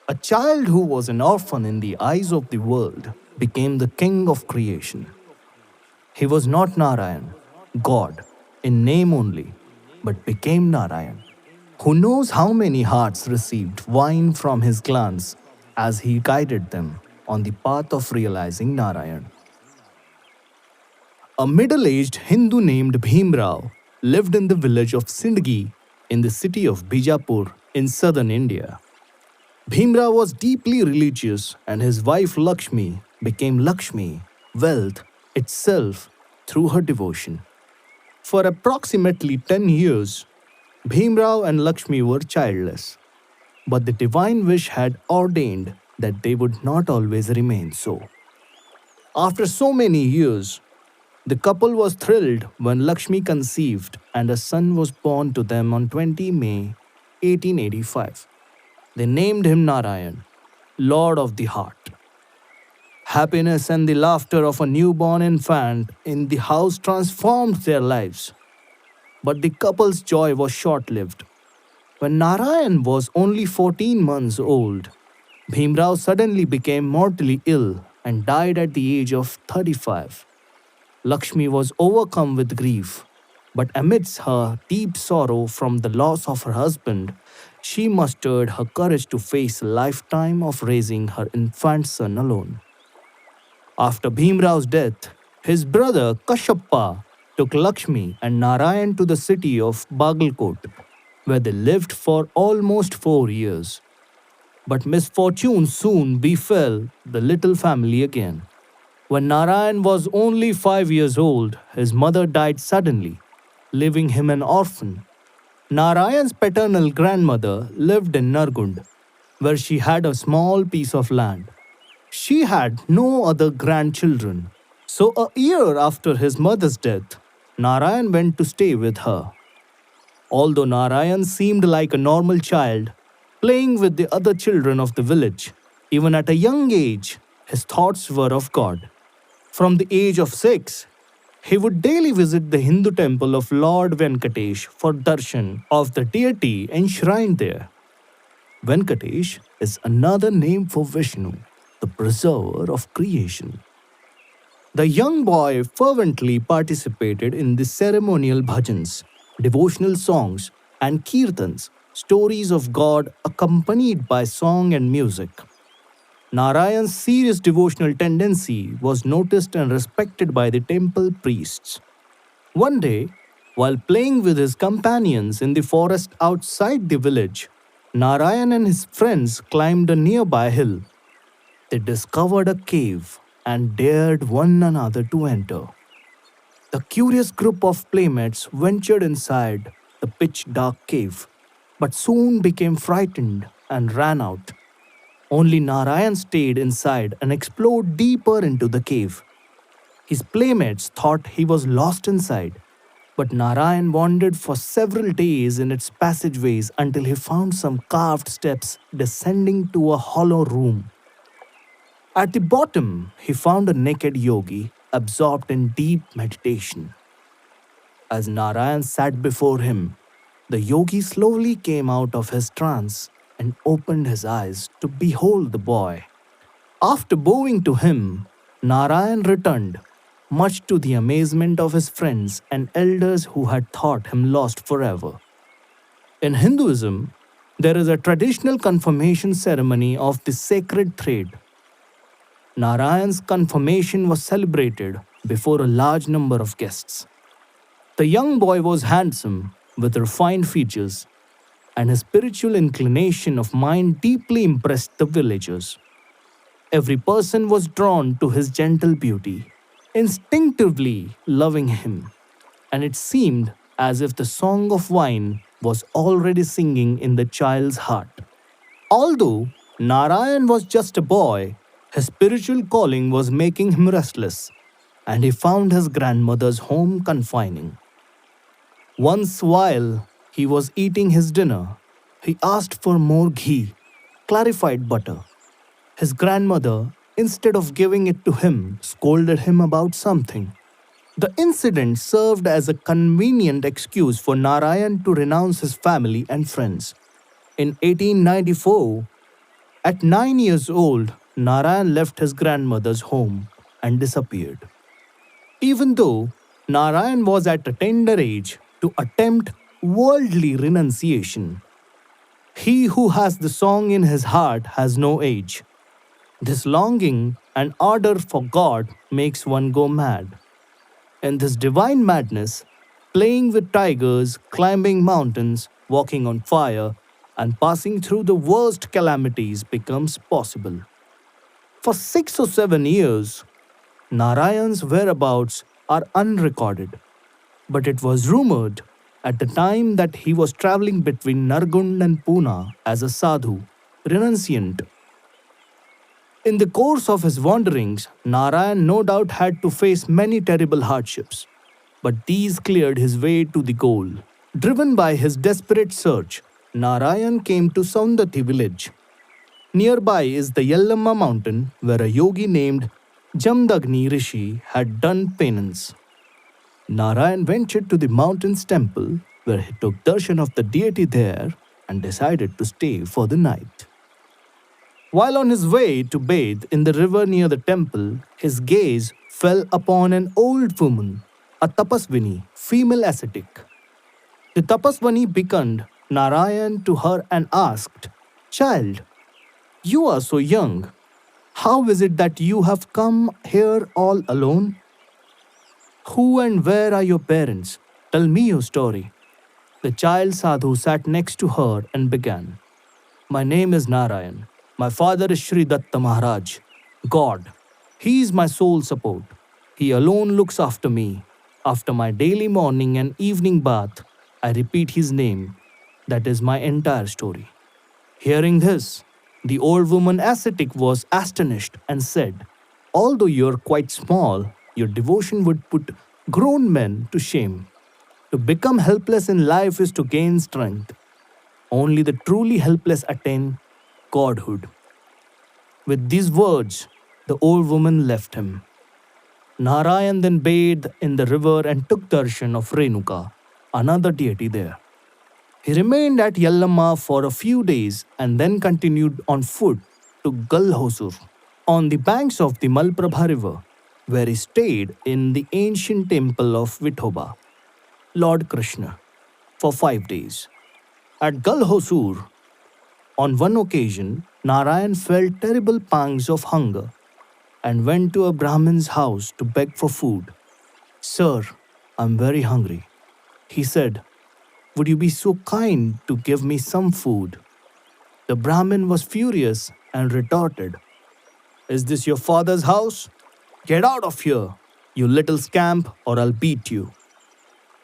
A child who was an orphan in the eyes of the world became the king of creation. He was not Narayan, God, in name only, but became Narayan. Who knows how many hearts received wine from his glance as he guided them on the path of realizing Narayan. A middle aged Hindu named Bhimrao lived in the village of Sindgi in the city of Bijapur in southern India. Bhimrao was deeply religious, and his wife Lakshmi became Lakshmi, wealth itself, through her devotion. For approximately 10 years, Bhimrao and Lakshmi were childless, but the divine wish had ordained that they would not always remain so. After so many years, the couple was thrilled when Lakshmi conceived and a son was born to them on 20 May 1885. They named him Narayan, Lord of the Heart. Happiness and the laughter of a newborn infant in the house transformed their lives. But the couple's joy was short lived. When Narayan was only 14 months old, Bhimrao suddenly became mortally ill and died at the age of 35. Lakshmi was overcome with grief, but amidst her deep sorrow from the loss of her husband, she mustered her courage to face a lifetime of raising her infant son alone. After Bhimrao's death, his brother Kashyapa took Lakshmi and Narayan to the city of Bagalkot, where they lived for almost 4 years. But misfortune soon befell the little family again. When Narayan was only 5 years old, his mother died suddenly, leaving him an orphan. Narayan's paternal grandmother lived in Nargund, where she had a small piece of land. She had no other grandchildren, so a year after his mother's death, Narayan went to stay with her. Although Narayan seemed like a normal child, playing with the other children of the village, even at a young age, his thoughts were of God. From the age of 6, he would daily visit the Hindu temple of Lord Venkatesh for darshan of the deity enshrined there. Venkatesh is another name for Vishnu, the preserver of creation. The young boy fervently participated in the ceremonial bhajans, devotional songs, and kirtans, stories of God accompanied by song and music. Narayan's serious devotional tendency was noticed and respected by the temple priests. One day, while playing with his companions in the forest outside the village, Narayan and his friends climbed a nearby hill. They discovered a cave and dared one another to enter. The curious group of playmates ventured inside the pitch dark cave, but soon became frightened and ran out. Only Narayan stayed inside and explored deeper into the cave. His playmates thought he was lost inside, but Narayan wandered for several days in its passageways until he found some carved steps descending to a hollow room. At the bottom, he found a naked yogi absorbed in deep meditation. As Narayan sat before him, the yogi slowly came out of his trance and opened his eyes to behold the boy. After bowing to him, Narayan returned, much to the amazement of his friends and elders who had thought him lost forever. In Hinduism, there is a traditional confirmation ceremony of the sacred thread. Narayan's confirmation was celebrated before a large number of guests. The young boy was handsome, with refined features, and his spiritual inclination of mind deeply impressed the villagers. Every person was drawn to his gentle beauty, instinctively loving him, and it seemed as if the song of wine was already singing in the child's heart. Although Narayan was just a boy, his spiritual calling was making him restless, and he found his grandmother's home confining. Once, while he was eating his dinner, he asked for more ghee, clarified butter. His grandmother, instead of giving it to him, scolded him about something. The incident served as a convenient excuse for Narayan to renounce his family and friends. In 1894, At 9 years old, Narayan left his grandmother's home and disappeared. Even though Narayan was at a tender age to attempt worldly renunciation, he who has the song in his heart has no age. This longing and ardor for God makes one go mad. In this divine madness, playing with tigers, climbing mountains, walking on fire, and passing through the worst calamities becomes possible. For 6 or 7 years, Narayan's whereabouts are unrecorded, but it was rumored at the time that he was traveling between Nargund and Pune as a sadhu, renunciant. In the course of his wanderings, Narayan no doubt had to face many terrible hardships, but these cleared his way to the goal. Driven by his desperate search, Narayan came to Saundati village. Nearby is the Yellamma mountain where a yogi named Jamdagni Rishi had done penance. Narayan ventured to the mountain's temple where he took darshan of the deity there and decided to stay for the night. While on his way to bathe in the river near the temple, his gaze fell upon an old woman, a tapasvini, female ascetic. The tapasvini beckoned Narayan to her and asked, "Child, you are so young. How is it that you have come here all alone? Who and where are your parents? Tell me your story." The child sadhu sat next to her and began, "My name is Narayan. My father is Sri Datta Maharaj, God. He is my sole support. He alone looks after me. After my daily morning and evening bath, I repeat his name. That is my entire story." Hearing this, the old woman ascetic was astonished and said, "Although you are quite small, your devotion would put grown men to shame. To become helpless in life is to gain strength. Only the truly helpless attain godhood." With these words, the old woman left him. Narayan then bathed in the river and took darshan of Renuka, another deity there. He remained at Yellamma for a few days and then continued on foot to Galhosur, on the banks of the Malprabha river, where he stayed in the ancient temple of Vithoba, Lord Krishna, for 5 days. At Galhosur, on one occasion, Narayan felt terrible pangs of hunger and went to a Brahmin's house to beg for food. "Sir, I'm very hungry," he said. "Would you be so kind to give me some food?" The Brahmin was furious and retorted, "Is this your father's house? Get out of here, you little scamp, or I'll beat you."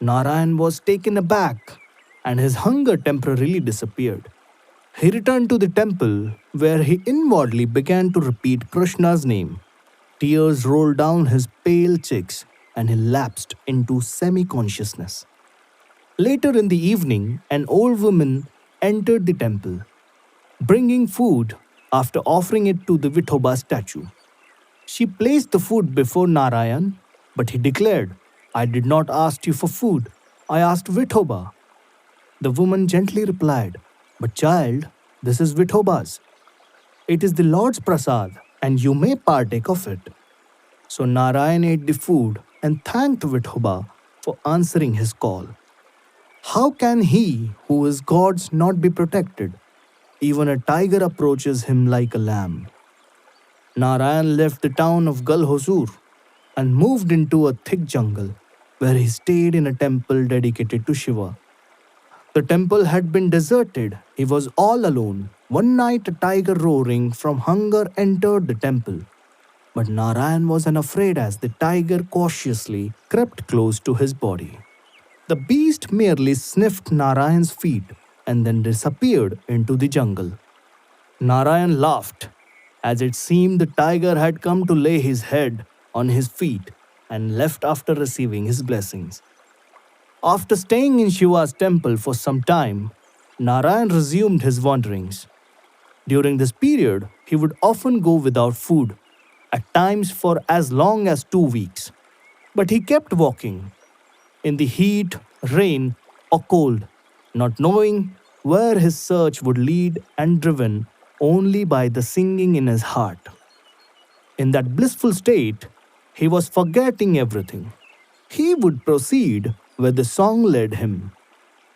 Narayan was taken aback and his hunger temporarily disappeared. He returned to the temple where he inwardly began to repeat Krishna's name. Tears rolled down his pale cheeks and he lapsed into semi consciousness. Later in the evening, an old woman entered the temple, bringing food after offering it to the Vithoba statue. She placed the food before Narayan, but he declared, "I did not ask you for food. I asked Vithoba." The woman gently replied, "But child, this is Vithoba's. It is the Lord's prasad, and you may partake of it." So Narayan ate the food and thanked Vithoba for answering his call. How can he who is God's not be protected? Even a tiger approaches him like a lamb. Narayan left the town of Galhosur and moved into a thick jungle where he stayed in a temple dedicated to Shiva. The temple had been deserted. He was all alone. One night, a tiger roaring from hunger entered the temple. But Narayan was unafraid as the tiger cautiously crept close to his body. The beast merely sniffed Narayan's feet and then disappeared into the jungle. Narayan laughed, as it seemed the tiger had come to lay his head on his feet and left after receiving his blessings. After staying in Shiva's temple for some time, Narayan resumed his wanderings. During this period, he would often go without food, at times for as long as 2 weeks. But he kept walking, in the heat, rain, or cold, not knowing where his search would lead, and driven only by the singing in his heart. In that blissful state, he was forgetting everything. He would proceed where the song led him.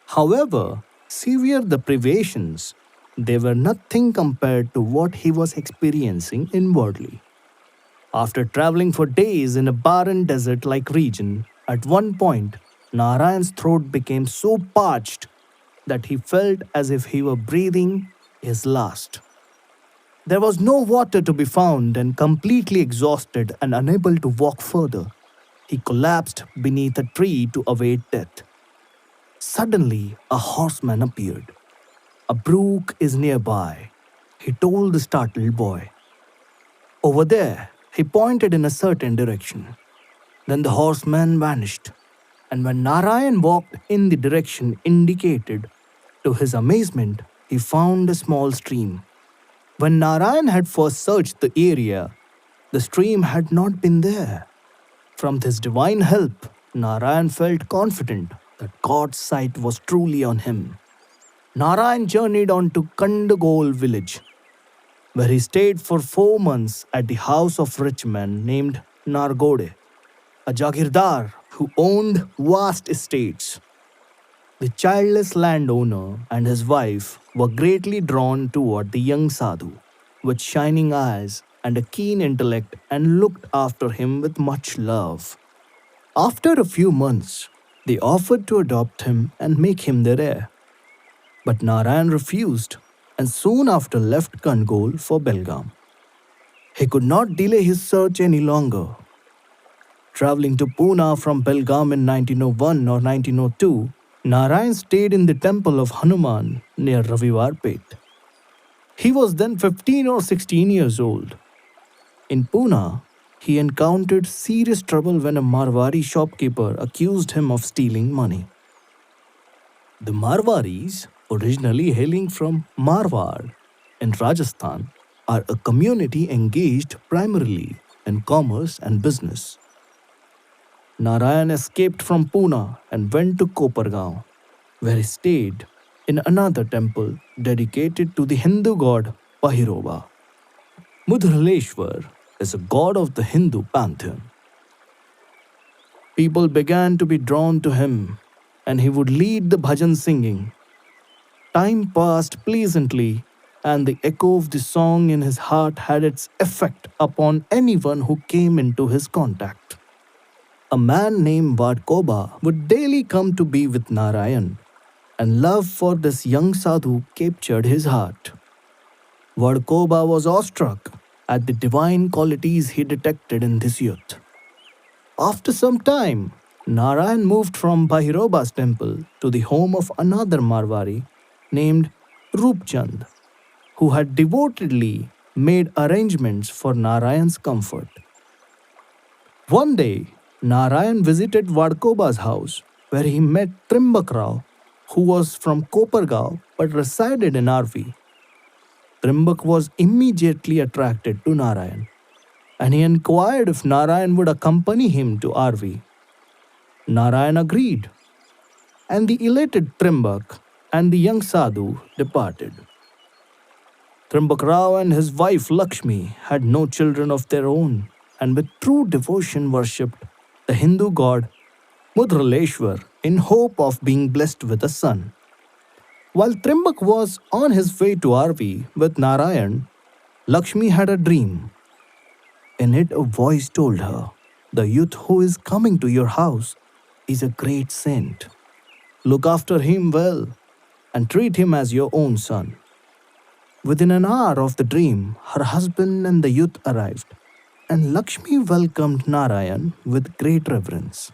However, severe the privations, they were nothing compared to what he was experiencing inwardly. After traveling for days in a barren desert like region, at one point, Narayan's throat became so parched that he felt as if he were breathing his last. There was no water to be found, and completely exhausted and unable to walk further, he collapsed beneath a tree to await death. Suddenly, a horseman appeared. A brook is nearby, he told the startled boy. Over there, he pointed in a certain direction. Then the horseman vanished, and when Narayan walked in the direction indicated, to his amazement, he found a small stream. When Narayan had first searched the area, the stream had not been there. From this divine help, Narayan felt confident that God's sight was truly on him. Narayan journeyed on to Kandagol village, where he stayed for 4 months at the house of a rich man named Nargode, a jagirdar who owned vast estates. The childless landowner and his wife were greatly drawn toward the young sadhu, with shining eyes and a keen intellect, and looked after him with much love. After a few months, they offered to adopt him and make him their heir. But Narayan refused and soon after left Kandgol for Belgaum. He could not delay his search any longer. Traveling to Pune from Belgaum in 1901 or 1902, Narayan stayed in the temple of Hanuman near Ravivarpet. He was then 15 or 16 years old. In Pune, he encountered serious trouble when a Marwari shopkeeper accused him of stealing money. The Marwaris, originally hailing from Marwar in Rajasthan, are a community engaged primarily in commerce and business. Narayan escaped from Pune and went to Kopargaon, where he stayed in another temple dedicated to the Hindu god Bhairova. Mudhaleshwar is a god of the Hindu pantheon. People began to be drawn to him, and he would lead the bhajan singing. Time passed pleasantly, and the echo of the song in his heart had its effect upon anyone who came into his contact. A man named Vadkoba would daily come to be with Narayan, and love for this young sadhu captured his heart. Vadkoba was awestruck at the divine qualities he detected in this youth. After some time, Narayan moved from Bhairoba's temple to the home of another Marwari named Rupchand, who had devotedly made arrangements for Narayan's comfort. One day, Narayan visited Vadkoba's house, where he met Trimbak Rao, who was from Kopargaon but resided in RV. Trimbak was immediately attracted to Narayan, and he inquired if Narayan would accompany him to RV. Narayan agreed, and the elated Trimbak and the young sadhu departed. Trimbak Rao and his wife Lakshmi had no children of their own, and with true devotion worshipped the Hindu god Mudhaleshwar in hope of being blessed with a son. While Trimbak was on his way to RV with Narayan, Lakshmi had a dream. In it, a voice told her, "The youth who is coming to your house is a great saint. Look after him well and treat him as your own son." Within an hour of the dream, her husband and the youth arrived, and Lakshmi welcomed Narayan with great reverence.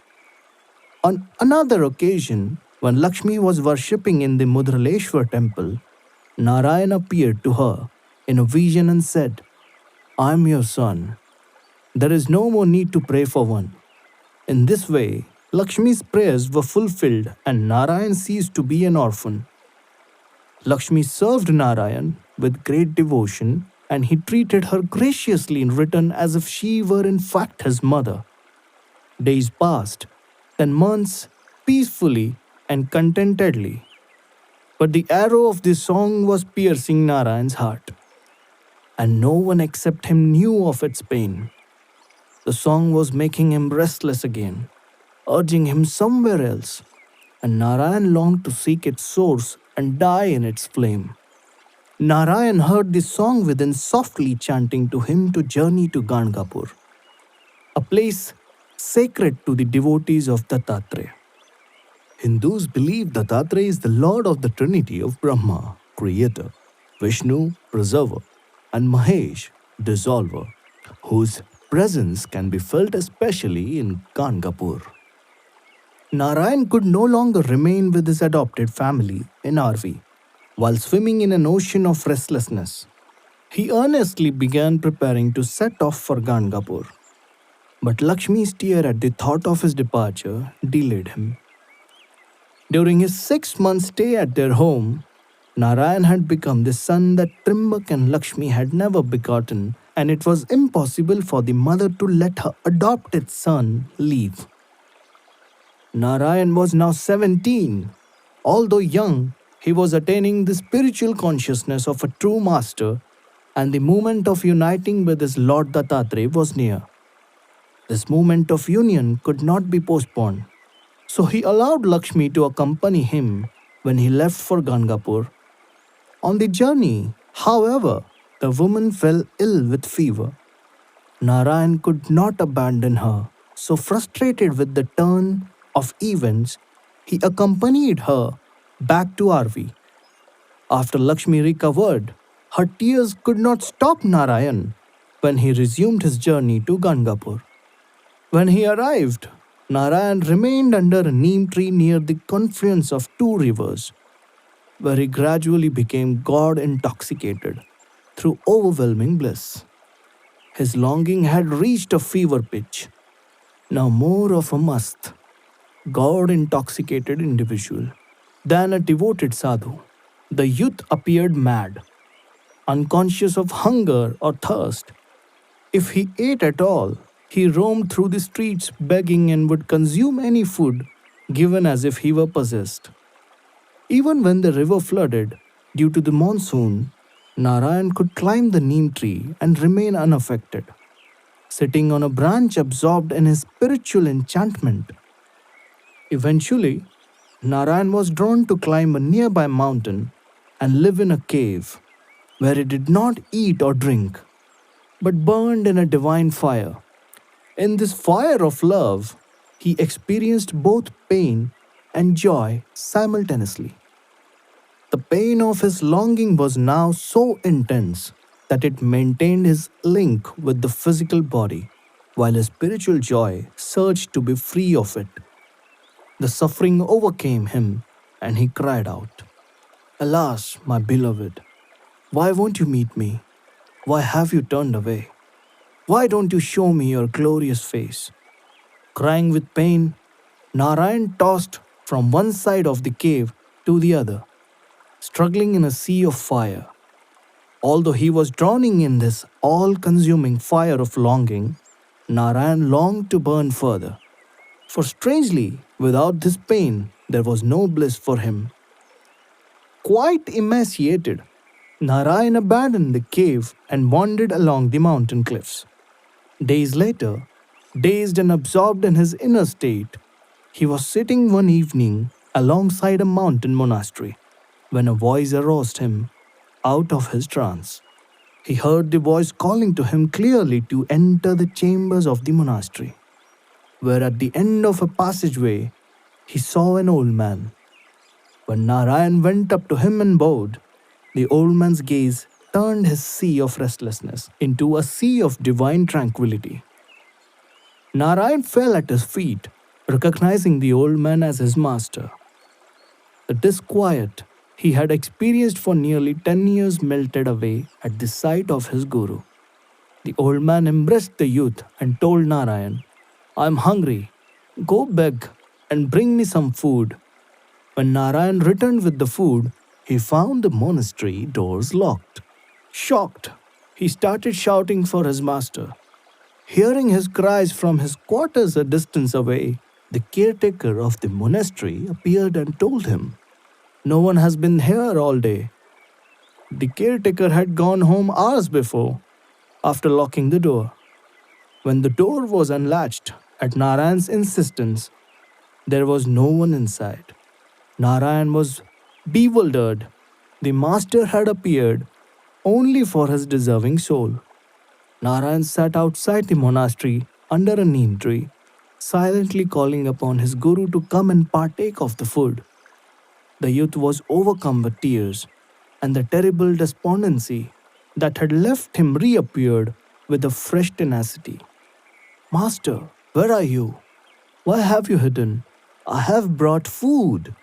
On another occasion, when Lakshmi was worshipping in the Mudhaleshwar temple, Narayan appeared to her in a vision and said, "I am your son. There is no more need to pray for one." In this way, Lakshmi's prayers were fulfilled and Narayan ceased to be an orphan. Lakshmi served Narayan with great devotion, and he treated her graciously in return as if she were in fact his mother. Days passed, then months, peacefully and contentedly. But the arrow of this song was piercing Narayan's heart. and no one except him knew of its pain. The song was making him restless again, urging him somewhere else, and Narayan longed to seek its source and die in its flame. Narayan heard the song within softly chanting to him to journey to Gangapur, a place sacred to the devotees of Dattatreya. Hindus believe Dattatreya is the Lord of the Trinity of Brahma, creator, Vishnu, preserver, and Mahesh, dissolver, whose presence can be felt especially in Gangapur. Narayan could no longer remain with his adopted family in RV while swimming in an ocean of restlessness. He earnestly began preparing to set off for Gangapur. But Lakshmi's tear at the thought of his departure delayed him. During his 6 month stay at their home, Narayan had become the son that Trimbak and Lakshmi had never begotten, and it was impossible for the mother to let her adopted son leave. Narayan was now 17. Although young, he was attaining the spiritual consciousness of a true master, and the moment of uniting with his Lord Dattatreya was near. This moment of union could not be postponed, so he allowed Lakshmi to accompany him when he left for Gangapur. On the journey, however, the woman fell ill with fever. Narayan could not abandon her, so frustrated with the turn of events, he accompanied her back to RV. After Lakshmi recovered, her tears could not stop Narayan when he resumed his journey to Gangapur. When he arrived, Narayan remained under a neem tree near the confluence of two rivers, where he gradually became God intoxicated through overwhelming bliss. His longing had reached a fever pitch, now more of a mast, God intoxicated individual, than a devoted sadhu. The youth appeared mad, unconscious of hunger or thirst. If he ate at all, he roamed through the streets begging and would consume any food given as if he were possessed. Even when the river flooded due to the monsoon, Narayan could climb the neem tree and remain unaffected, sitting on a branch absorbed in his spiritual enchantment. Eventually, Narayan was drawn to climb a nearby mountain and live in a cave where he did not eat or drink, but burned in a divine fire. In this fire of love, he experienced both pain and joy simultaneously. The pain of his longing was now so intense that it maintained his link with the physical body, while his spiritual joy surged to be free of it. The suffering overcame him, and he cried out, "Alas, my beloved, why won't you meet me? Why have you turned away? Why don't you show me your glorious face?" Crying with pain, Narayan tossed from one side of the cave to the other, struggling in a sea of fire. Although he was drowning in this all consuming fire of longing, Narayan longed to burn further. For strangely, without this pain, there was no bliss for him. Quite emaciated, Narayan abandoned the cave and wandered along the mountain cliffs. Days later, dazed and absorbed in his inner state, he was sitting one evening alongside a mountain monastery when a voice aroused him out of his trance. He heard the voice calling to him clearly to enter the chambers of the monastery, where at the end of a passageway he saw an old man. When Narayan went up to him and bowed, the old man's gaze turned his sea of restlessness into a sea of divine tranquility. Narayan fell at his feet, recognizing the old man as his master. The disquiet he had experienced for nearly 10 years melted away at the sight of his guru. The old man embraced the youth and told Narayan, "I am hungry. Go beg and bring me some food." When Narayan returned with the food, he found the monastery doors locked. Shocked, he started shouting for his master. Hearing his cries from his quarters a distance away, the caretaker of the monastery appeared and told him, "No one has been here all day." The caretaker had gone home hours before, after locking the door. When the door was unlatched, at Narayan's insistence, there was no one inside. Narayan was bewildered. The master had appeared only for his deserving soul. Narayan sat outside the monastery under a neem tree, silently calling upon his guru to come and partake of the food. The youth was overcome with tears, and the terrible despondency that had left him reappeared with a fresh tenacity. Master, where are you? Why have you hidden? I have brought food,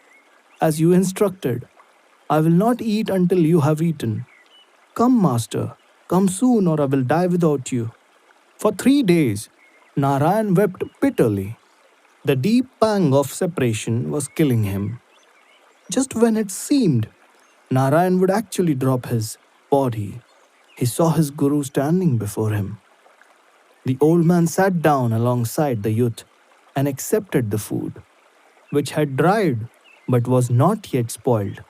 as you instructed. I will not eat until you have eaten. Come, master, come soon, or I will die without you. For 3 days, Narayan wept bitterly. The deep pang of separation was killing him. Just when it seemed Narayan would actually drop his body, he saw his guru standing before him. The old man sat down alongside the youth and accepted the food, which had dried but was not yet spoiled.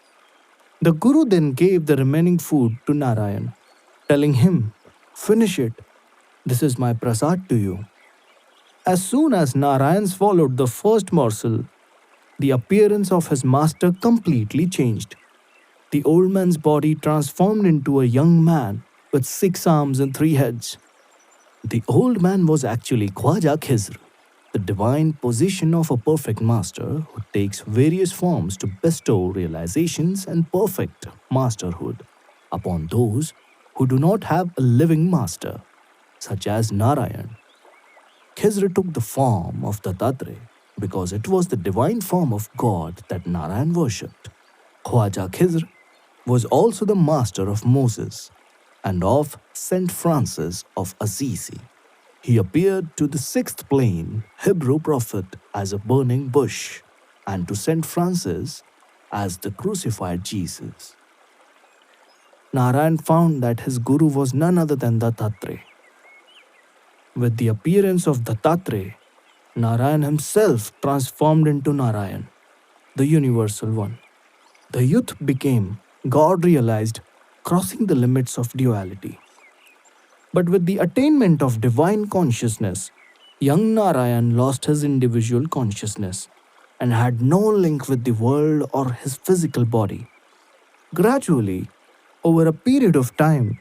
The guru then gave the remaining food to Narayan, telling him, "Finish it. This is my prasad to you." As soon as Narayan swallowed the first morsel, the appearance of his master completely changed. The old man's body transformed into a young man with 6 arms and 3 heads. The old man was actually Khwaja Khizr, the divine position of a perfect master who takes various forms to bestow realizations and perfect masterhood upon those who do not have a living master, such as Narayan. Khizr took the form of Dattatreya because it was the divine form of God that Narayan worshipped. Khwaja Khizr was also the master of Moses and of Saint Francis of Assisi. He appeared to the sixth plane Hebrew prophet as a burning bush and to Saint Francis as the crucified Jesus. Narayan found that his guru was none other than Dattatreya. With the appearance of Dattatreya, Narayan himself transformed into Narayan, the universal one. The youth became God realized, crossing the limits of duality. But with the attainment of divine consciousness, young Narayan lost his individual consciousness and had no link with the world or his physical body. Gradually, over a period of time,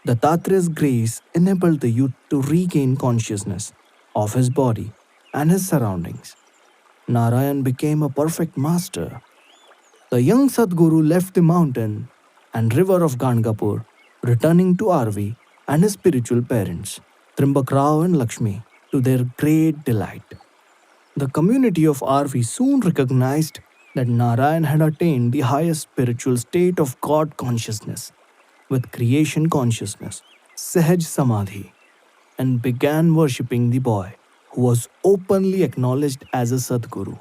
Dattatraya's grace enabled the youth to regain consciousness of his body and his surroundings. Narayan became a perfect master. The young Sadguru left the mountain and river of Gangapur, returning to Arvi and his spiritual parents, Trimbakrao and Lakshmi, to their great delight. The community of Arvi soon recognized that Narayan had attained the highest spiritual state of God consciousness, with creation consciousness, Sahaj Samadhi, and began worshipping the boy, who was openly acknowledged as a Sadguru.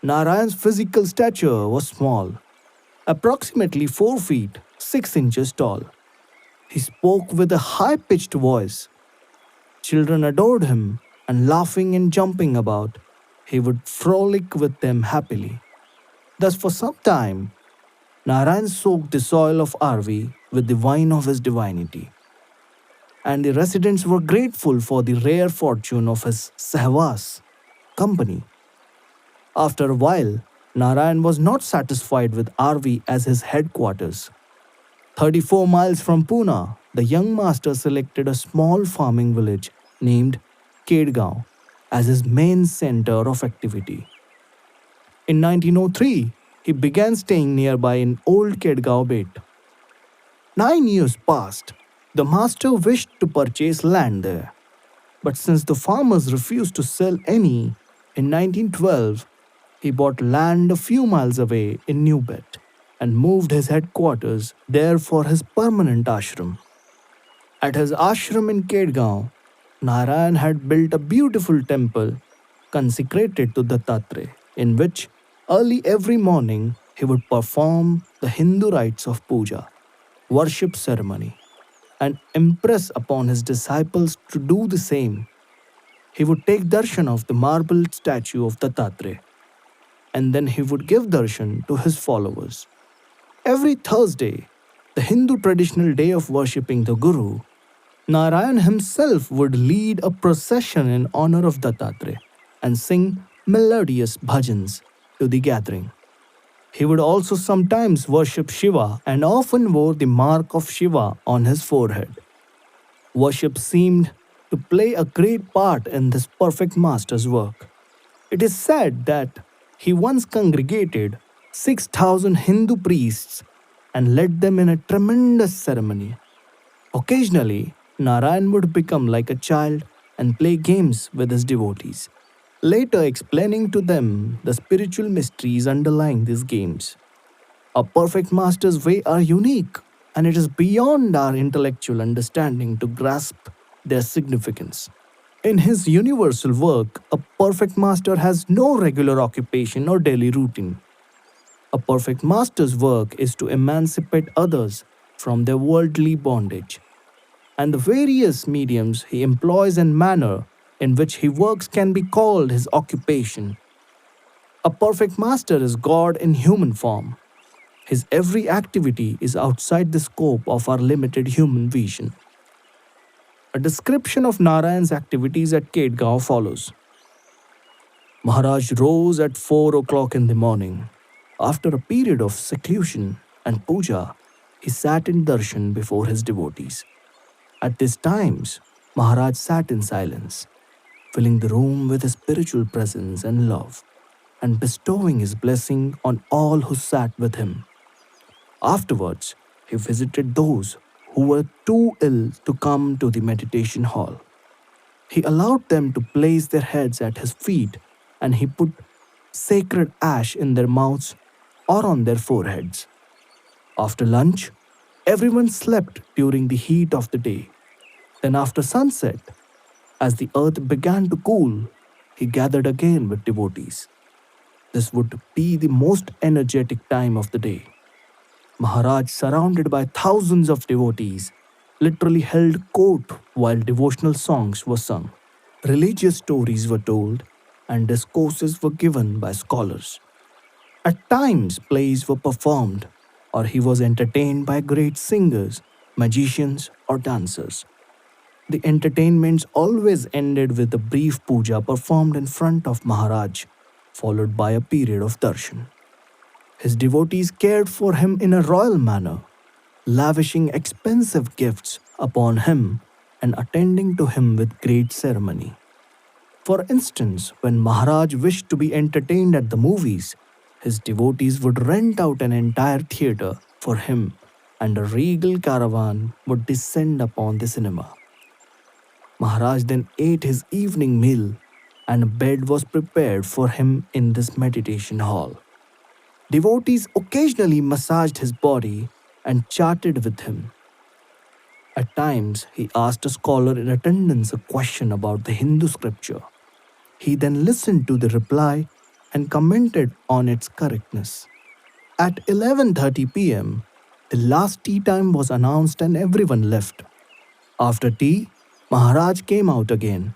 Narayan's physical stature was small, approximately 4 feet 6 inches tall. He spoke with a high pitched voice. Children adored him, and laughing and jumping about, he would frolic with them happily. Thus, for some time, Narayan soaked the soil of Arvi with the wine of his divinity, and the residents were grateful for the rare fortune of his sahwas, company. After a while, Narayan was not satisfied with Arvi as his headquarters. 34 miles from Pune, the young master selected a small farming village named Kedgaon as his main center of activity. In 1903, he began staying nearby in Old Kedgaon Bait. 9 years passed. The master wished to purchase land there. But since the farmers refused to sell any, in 1912, he bought land a few miles away in New Bet and moved his headquarters there for his permanent ashram. At his ashram in Kedgaon, Narayan had built a beautiful temple consecrated to Dattatreya, in which early every morning he would perform the Hindu rites of puja, worship ceremony, and impress upon his disciples to do the same. He would take darshan of the marble statue of Dattatreya, and then he would give darshan to his followers. Every Thursday, The Hindu traditional day of worshipping the Guru, Narayan himself would lead a procession in honor of Dattatreya and sing melodious bhajans to the gathering. He would also sometimes worship Shiva and often wore the mark of Shiva on his forehead. Worship seemed to play a great part in this perfect master's work. It is said that he once congregated 6,000 Hindu priests and led them in a tremendous ceremony. Occasionally, Narayan would become like a child and play games with his devotees, later explaining to them the spiritual mysteries underlying these games. A perfect master's way are unique, and it is beyond our intellectual understanding to grasp their significance. In his universal work, a perfect master has no regular occupation or daily routine. A perfect master's work is to emancipate others from their worldly bondage, and the various mediums he employs and manner in which he works can be called his occupation. A perfect master is God in human form. His every activity is outside the scope of our limited human vision. A description of Narayan's activities at Kedgaon follows. Maharaj rose at 4 o'clock in the morning. After a period of seclusion and puja, he sat in darshan before his devotees. At these times, Maharaj sat in silence, filling the room with his spiritual presence and love, and bestowing his blessing on all who sat with him. Afterwards, he visited those who were too ill to come to the meditation hall. He allowed them to place their heads at his feet, and he put sacred ash in their mouths or on their foreheads. After lunch, everyone slept during the heat of the day. Then, after sunset, as the earth began to cool, he gathered again with devotees. This would be the most energetic time of the day. Maharaj, surrounded by thousands of devotees, literally held court while devotional songs were sung. Religious stories were told, and discourses were given by scholars. At times, plays were performed, or he was entertained by great singers, magicians, or dancers. The entertainments always ended with a brief puja performed in front of Maharaj, followed by a period of darshan. His devotees cared for him in a royal manner, lavishing expensive gifts upon him and attending to him with great ceremony. For instance, when Maharaj wished to be entertained at the movies, his devotees would rent out an entire theatre for him, and a regal caravan would descend upon the cinema. Maharaj then ate his evening meal, and a bed was prepared for him in this meditation hall. Devotees occasionally massaged his body and chatted with him. At times, he asked a scholar in attendance a question about the Hindu scripture. He then listened to the reply and commented on its correctness. At 11:30 p.m., the last tea time was announced and everyone left. After tea, Maharaj came out again.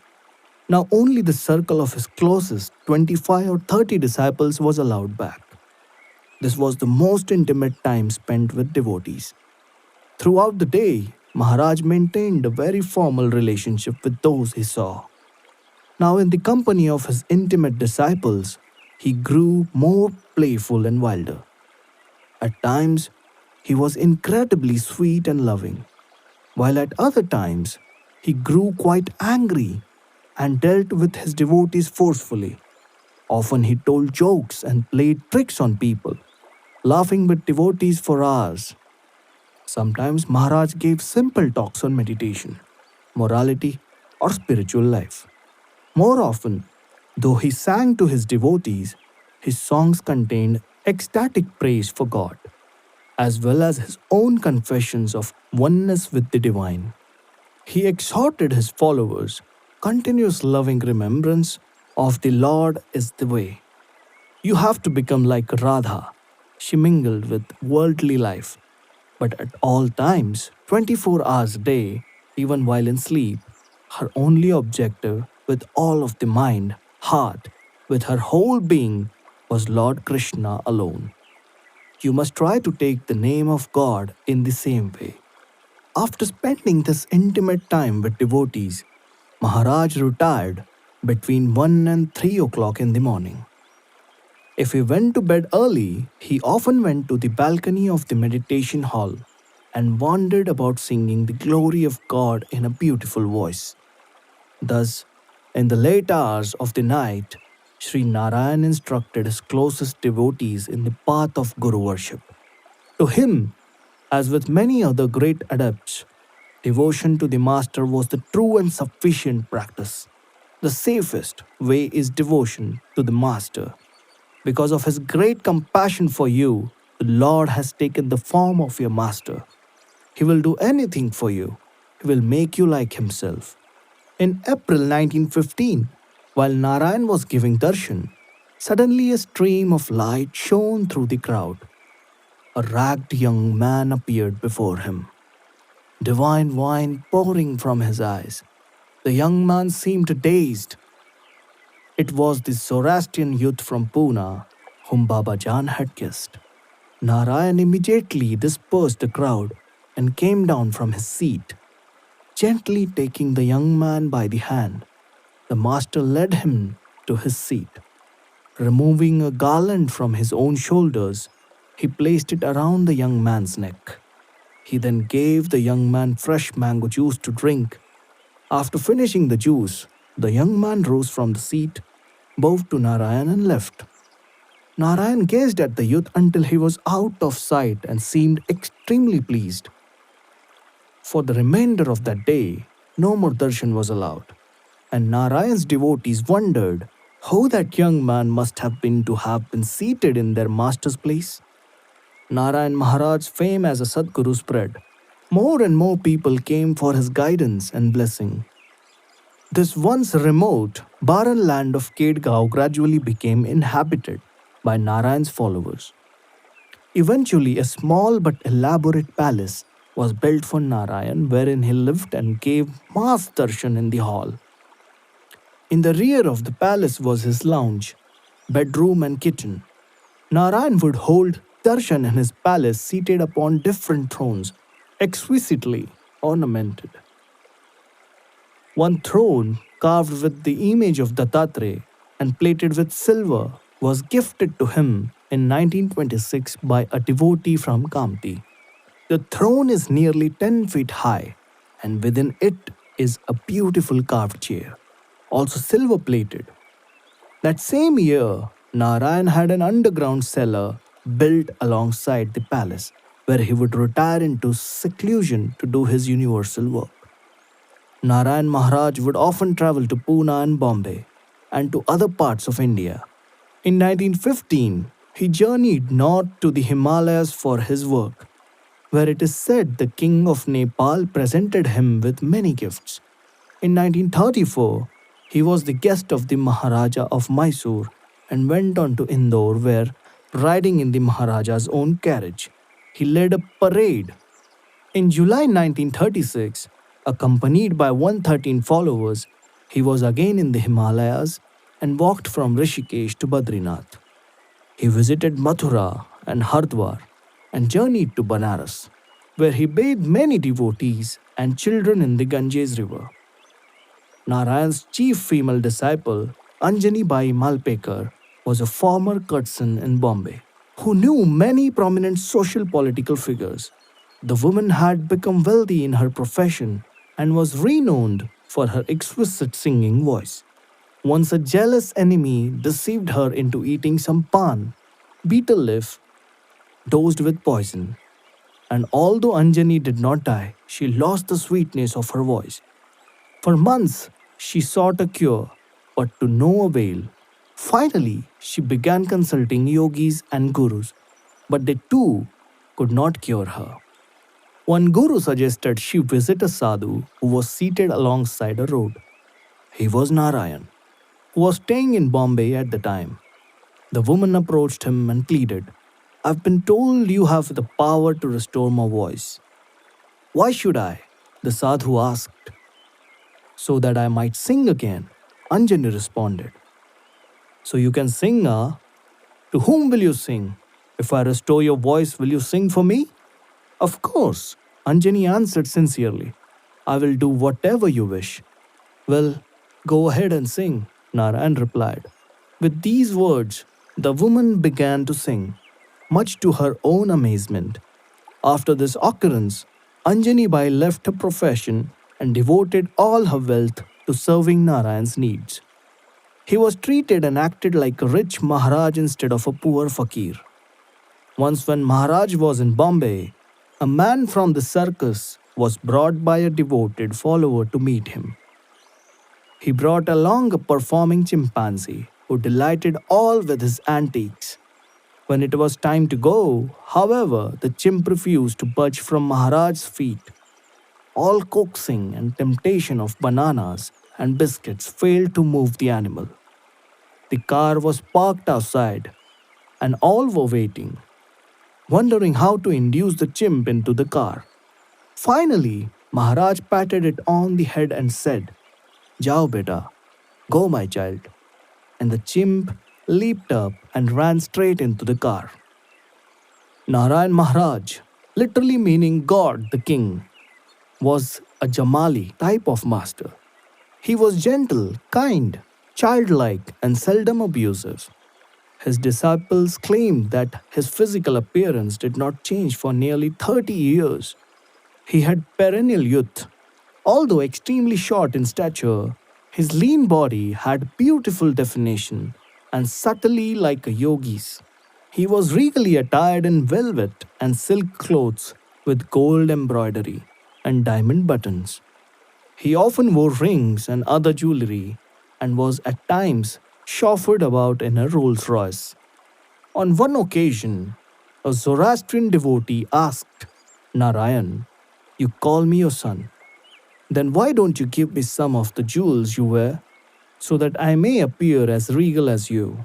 Now only the circle of his closest 25 or 30 disciples was allowed back. This was the most intimate time spent with devotees. Throughout the day, Maharaj maintained a very formal relationship with those he saw. Now, in the company of his intimate disciples, he grew more playful and wilder. At times, he was incredibly sweet and loving, while at other times, he grew quite angry and dealt with his devotees forcefully. Often he told jokes and played tricks on people, laughing with devotees for hours. Sometimes Maharaj gave simple talks on meditation, morality, or spiritual life. More often, though he sang to his devotees, his songs contained ecstatic praise for God, as well as his own confessions of oneness with the divine. He exhorted his followers, continuous loving remembrance of the Lord is the way. You have to become like Radha. She mingled with worldly life, but at all times, 24 hours a day, even while in sleep, her only objective with all of the mind, heart, with her whole being was Lord Krishna alone. You must try to take the name of God in the same way. After spending this intimate time with devotees, Maharaj retired between 1 and 3 o'clock in the morning. If he went to bed early, he often went to the balcony of the meditation hall and wandered about singing the glory of God in a beautiful voice. Thus, in the late hours of the night, Sri Narayan instructed his closest devotees in the path of Guru worship. To him, as with many other great adepts, devotion to the Master was the true and sufficient practice. The safest way is devotion to the Master. Because of his great compassion for you, the Lord has taken the form of your Master. He will do anything for you. He will make you like himself. In April 1915, while Narayan was giving darshan, suddenly a stream of light shone through the crowd. A ragged young man appeared before him, divine wine pouring from his eyes. The young man seemed dazed. It was the Zoroastrian youth from Pune whom Baba Jan had kissed. Narayan immediately dispersed the crowd and came down from his seat. Gently taking the young man by the hand, the master led him to his seat. Removing a garland from his own shoulders, he placed it around the young man's neck. He then gave the young man fresh mango juice to drink. After finishing the juice, the young man rose from the seat, bowed to Narayan, and left. Narayan gazed at the youth until he was out of sight and seemed extremely pleased. For the remainder of that day, no more darshan was allowed, and Narayan's devotees wondered how that young man must have been seated in their master's place. Narayan Maharaj's fame as a Sadguru spread. More and more people came for his guidance and blessing. This once remote, barren land of Kedgaon gradually became inhabited by Narayan's followers. Eventually, a small but elaborate palace was built for Narayan wherein he lived and gave mass darshan in the hall. In the rear of the palace was his lounge, bedroom, and kitchen. Narayan would hold darshan in his palace seated upon different thrones, exquisitely ornamented. One throne, carved with the image of Dattatreya and plated with silver, was gifted to him in 1926 by a devotee from Kamti. The throne is nearly 10 feet high, and within it is a beautiful carved chair, also silver plated. That same year, Narayan had an underground cellar built alongside the palace, where he would retire into seclusion to do his universal work. Narayan Maharaj would often travel to Pune and Bombay and to other parts of India. In 1915, he journeyed north to the Himalayas for his work, where it is said the king of Nepal presented him with many gifts. In 1934, he was the guest of the Maharaja of Mysore and went on to Indore, where, riding in the Maharaja's own carriage, he led a parade. In July 1936, accompanied by 113 followers, he was again in the Himalayas and walked from Rishikesh to Badrinath. He visited Mathura and Hardwar and journeyed to Banaras, where he bathed many devotees and children in the Ganges River. Narayan's chief female disciple, Anjani Bai Malpekar, was a former courtesan in Bombay who knew many prominent social political figures. The woman had become wealthy in her profession and was renowned for her exquisite singing voice. Once a jealous enemy deceived her into eating some pan, betel leaf dosed with poison, and although Anjani did not die, she lost the sweetness of her voice. For months, she sought a cure, but to no avail. Finally, she began consulting yogis and gurus, but they too could not cure her. One guru suggested she visit a sadhu who was seated alongside a road. He was Narayan, who was staying in Bombay at the time. The woman approached him and pleaded, "I've been told you have the power to restore my voice." "Why should I?" the sadhu asked. "So that I might sing again," Anjani responded. "So you can sing, ah? To whom will you sing?" If I restore your voice, will you sing for me? Of course, Anjani answered sincerely. I will do whatever you wish. Well, go ahead and sing, Narayan replied. With these words, the woman began to sing, much to her own amazement. After this occurrence, Anjani Bai left her profession and devoted all her wealth to serving Narayan's needs. He was treated and acted like a rich Maharaj instead of a poor fakir. Once, when Maharaj was in Bombay, a man from the circus was brought by a devoted follower to meet him. He brought along a performing chimpanzee who delighted all with his antiques. When it was time to go, however, the chimp refused to budge from Maharaj's feet. All coaxing and temptation of bananas and biscuits failed to move the animal. The car was parked outside, and all were waiting, wondering how to induce the chimp into the car. Finally, Maharaj patted it on the head and said, Jao beta, go my child. And the chimp leaped up and ran straight into the car. Narayan Maharaj, literally meaning God the King, was a Jamali type of master. He was gentle, kind, childlike, and seldom abusive. His disciples claimed that his physical appearance did not change for nearly 30 years. He had perennial youth. Although extremely short in stature, his lean body had beautiful definition and subtly like a yogi's. He was regally attired in velvet and silk clothes with gold embroidery and diamond buttons. He often wore rings and other jewelry and was at times chauffeured about in a Rolls Royce. On one occasion, a Zoroastrian devotee asked Narayan, You call me your son. Then why don't you give me some of the jewels you wear, so that I may appear as regal as you?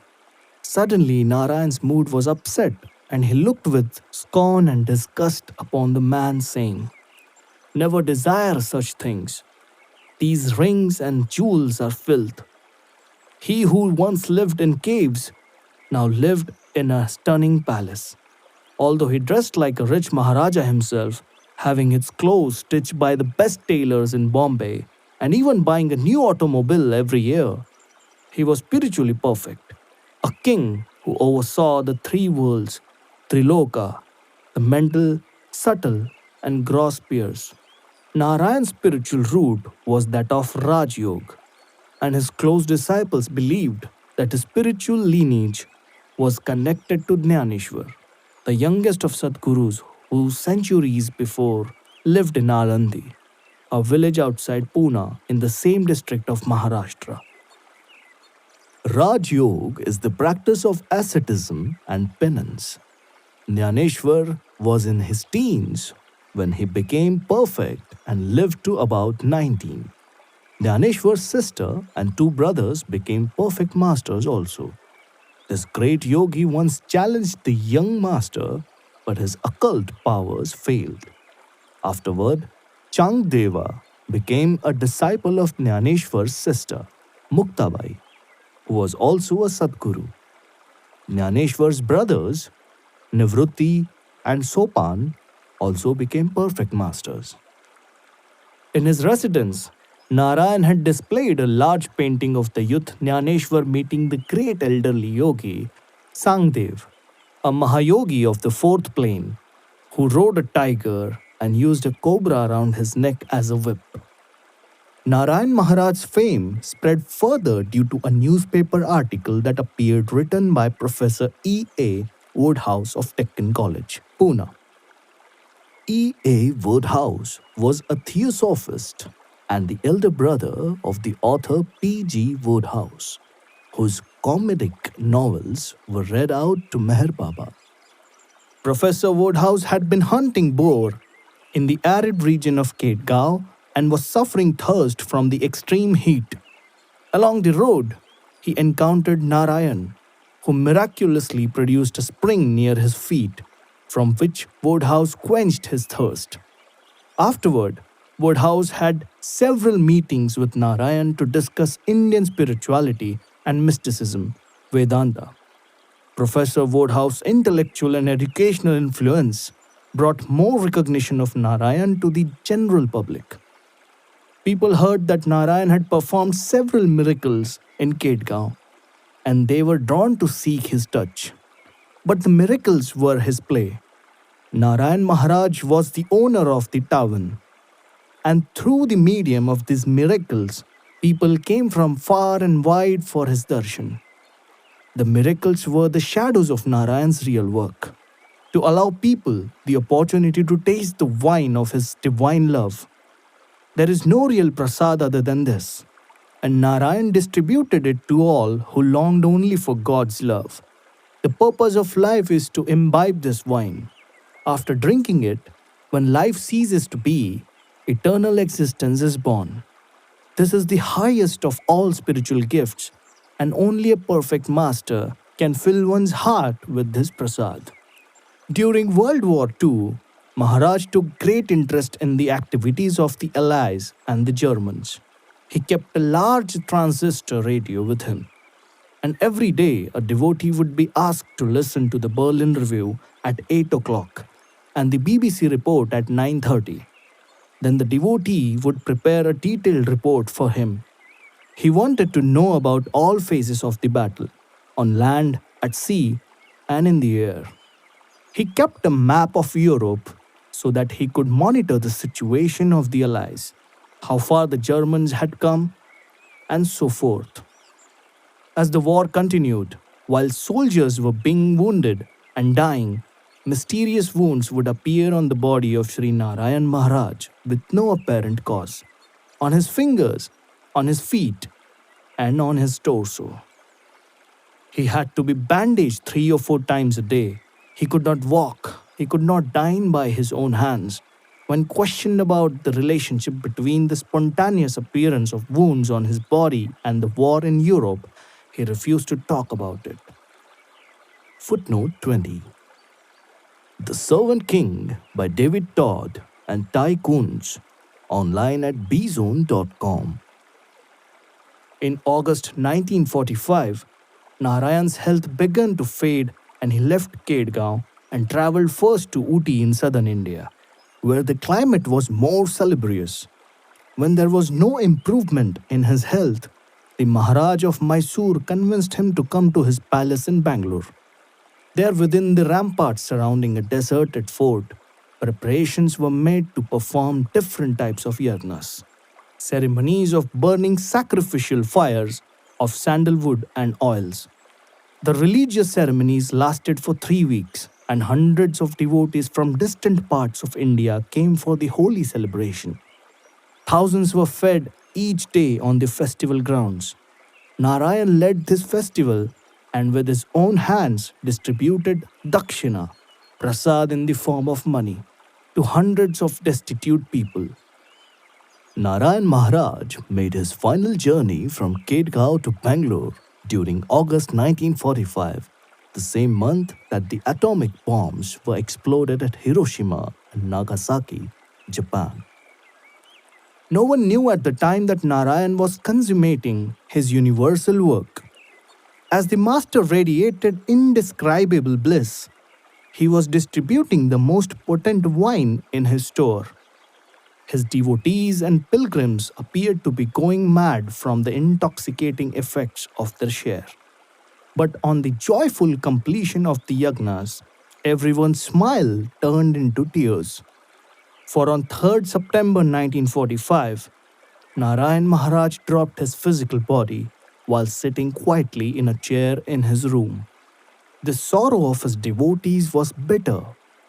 Suddenly, Narayan's mood was upset, and he looked with scorn and disgust upon the man, saying, Never desire such things. These rings and jewels are filth. He who once lived in caves now lived in a stunning palace. Although he dressed like a rich Maharaja himself, having his clothes stitched by the best tailors in Bombay, and even buying a new automobile every year, he was spiritually perfect. A king who oversaw the three worlds, Triloka, the mental, subtle, and gross spheres. Narayan's spiritual root was that of Raj Yoga, and his close disciples believed that his spiritual lineage was connected to Jnaneshwar, the youngest of Sadgurus who centuries before lived in Alandi, a village outside Pune in the same district of Maharashtra. Raj Yoga is the practice of asceticism and penance. Jnaneshwar was in his teens when he became perfect and lived to about 19. Jnaneshwar's sister and two brothers became perfect masters also. This great yogi once challenged the young master, but his occult powers failed. Afterward, Changdeva became a disciple of Jnaneshwar's sister, Muktabai, who was also a Sadguru. Jnaneshwar's brothers, Nivrutti and Sopan, also became perfect masters. In his residence, Narayan had displayed a large painting of the youth Jnaneshwar meeting the great elderly yogi, Sangdev, a Mahayogi of the fourth plane, who rode a tiger and used a cobra around his neck as a whip. Narayan Maharaj's fame spread further due to a newspaper article that appeared written by Professor E. A. Woodhouse of Deccan College, Pune. E. A. Woodhouse was a theosophist and the elder brother of the author P. G. Woodhouse, whose comedic novels were read out to Meher Baba. Professor Woodhouse had been hunting boar in the arid region of Ketgao and was suffering thirst from the extreme heat. Along the road, he encountered Narayan, who miraculously produced a spring near his feet, from which Woodhouse quenched his thirst. Afterward, Woodhouse had several meetings with Narayan to discuss Indian spirituality and mysticism, Vedanta. Professor Woodhouse's intellectual and educational influence brought more recognition of Narayan to the general public. People heard that Narayan had performed several miracles in Kedgaon, and they were drawn to seek his touch. But the miracles were his play. Narayan Maharaj was the owner of the tavern, and through the medium of these miracles, people came from far and wide for his darshan. The miracles were the shadows of Narayan's real work, to allow people the opportunity to taste the wine of his divine love. There is no real prasad other than this, and Narayan distributed it to all who longed only for God's love. The purpose of life is to imbibe this wine. After drinking it, when life ceases to be, eternal existence is born. This is the highest of all spiritual gifts, and only a perfect master can fill one's heart with this prasad. During World War II, Maharaj took great interest in the activities of the Allies and the Germans. He kept a large transistor radio with him, and every day a devotee would be asked to listen to the Berlin Review at 8 o'clock and the BBC report at 9:30. Then the devotee would prepare a detailed report for him. He wanted to know about all phases of the battle, on land, at sea, and in the air. He kept a map of Europe so that he could monitor the situation of the Allies, how far the Germans had come, and so forth. As the war continued, while soldiers were being wounded and dying, mysterious wounds would appear on the body of Sri Narayan Maharaj with no apparent cause, on his fingers, on his feet, and on his torso. He had to be bandaged 3 or 4 times a day. He could not walk, he could not dine by his own hands. When questioned about the relationship between the spontaneous appearance of wounds on his body and the war in Europe, he refused to talk about it. Footnote 20. The Servant King by David Todd and Ty Kuntz, online at bzone.com. In August 1945, Narayan's health began to fade and he left Kedgaon and travelled first to Ooty in southern India, where the climate was more salubrious. When there was no improvement in his health, the Maharaj of Mysore convinced him to come to his palace in Bangalore. There, within the ramparts surrounding a deserted fort, preparations were made to perform different types of yagnas, ceremonies of burning sacrificial fires of sandalwood and oils. The religious ceremonies lasted for 3 weeks, and hundreds of devotees from distant parts of India came for the holy celebration. Thousands were fed each day on the festival grounds. Narayan led this festival and with his own hands distributed dakshina, prasad in the form of money, to hundreds of destitute people. Narayan Maharaj made his final journey from Kedgaon to Bangalore during August 1945, the same month that the atomic bombs were exploded at Hiroshima and Nagasaki, Japan. No one knew at the time that Narayan was consummating his universal work. As the master radiated indescribable bliss, he was distributing the most potent wine in his store. His devotees and pilgrims appeared to be going mad from the intoxicating effects of their share. But on the joyful completion of the yagnas, everyone's smile turned into tears. For on 3rd September 1945, Narayan Maharaj dropped his physical body while sitting quietly in a chair in his room. The sorrow of his devotees was bitter,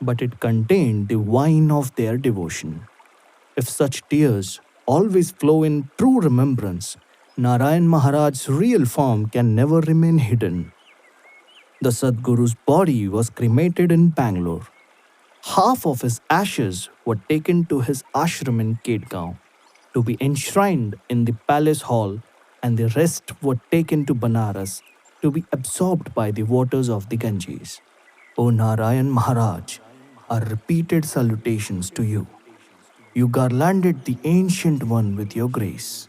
but it contained the wine of their devotion. If such tears always flow in true remembrance, Narayan Maharaj's real form can never remain hidden. The Sadguru's body was cremated in Bangalore. Half of his ashes were taken to his ashram in Kedgaon to be enshrined in the palace hall, and the rest were taken to Banaras to be absorbed by the waters of the Ganges. O Narayan Maharaj, our repeated salutations to you. You garlanded the Ancient One with your grace.